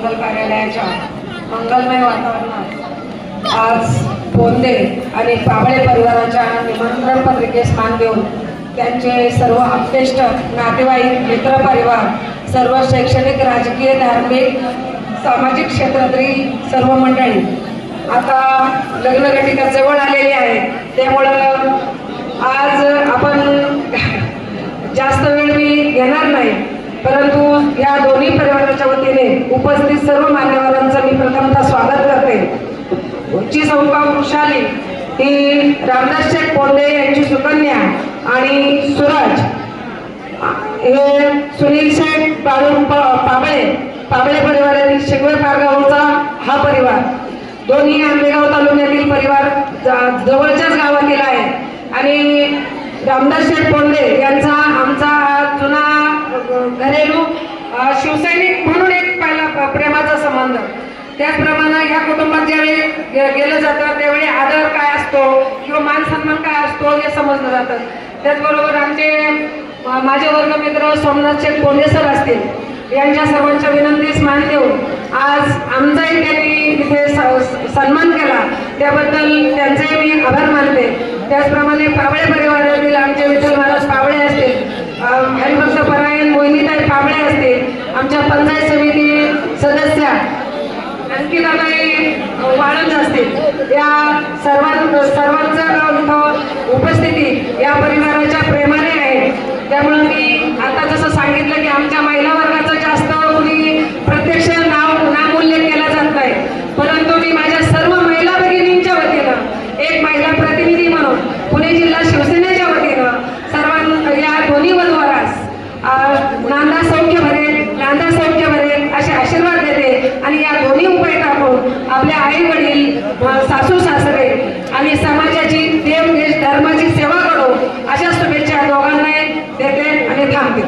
मंगल कार्यालयाच्या मंगलमय वातावरणात आज पोंदे आणि पाबळे परिवाराच्या निमंत्रण पत्रिकेस मान देऊन त्यांचे सर्व आप्तेष्ट नातेवाईक मित्रपरिवार सर्व शैक्षणिक राजकीय धार्मिक सामाजिक क्षेत्रातील सर्व मंडळी आता लग्नघटिका जवळ आलेली आहे, त्यामुळं आज आपण जास्त वेळ मी घेणार नाही, परंतु या दोन्ही परिवाराच्या वतीने उपस्थित सर्व मान्यवरांचं मी प्रथमतः स्वागत करते। उच्ची चौका वृषाली ही रामदास शेठ पोंदे यांची सुकन्या आणि सूरज हे सुनील शेठ बाळू पाबळे परिवारातील शिगवे पारगावचा हा परिवार दोन्ही आंबेगाव तालुक्यातील परिवार जवळच्याच गावातील आहे आणि रामदास शेठ पोंदे यांचा आमचा जुना घरेलू शिवसैनिक म्हणून एक पहिला प्रेमाचा संबंध। त्याचप्रमाणे या कुटुंबात ज्यावेळी गेलं जातं त्यावेळी आदर काय असतो किंवा मान सन्मान काय असतो हे समजलं जातं। त्याचबरोबर आमचे माझे वर्गमित्र सोमनाथ शेठ पोंदे सर असतील यांच्या सर्वांच्या विनंतीस मान देऊन आज आमचाही त्यांनी इथे सन्मान केला, त्याबद्दल त्यांचे मी आभार मानते। त्याचप्रमाणे पाबळे परिवारातील आमचे विठ्ठल महाराज पाबळे असतील, हरिभक्त परायण मोहिनीताई पाबळे असतील, आमच्या पंचायत समिती सदस्या अंकिताताई वाळंज असतील, या सर्वांचं उपस्थिती या परिवाराच्या प्रेमाने आहे। त्यामुळे मी आता जसं सांगितलं की आमच्या महिला वर्गाचं जास्त कोणी प्रत्यक्ष नामोल्लेख केला जात नाही, परंतु मी माझ्या सर्व महिला भगिनींच्या वतीनं एक महिला प्रतिनिधी म्हणून पुणे जिल्हा शिवसेनेच्या वतीनं सर्वांना या दोन्ही वधूवरास नांदा सौख्य भरेल असे आशीर्वाद देते आणि या दोन्ही उपाय टाकून आपल्या आई वडील सासू सासरे आणि समाजाची देव देश धर्माची सेवा करू अशा शुभेच्छा दोघांना देते आणि थांबते।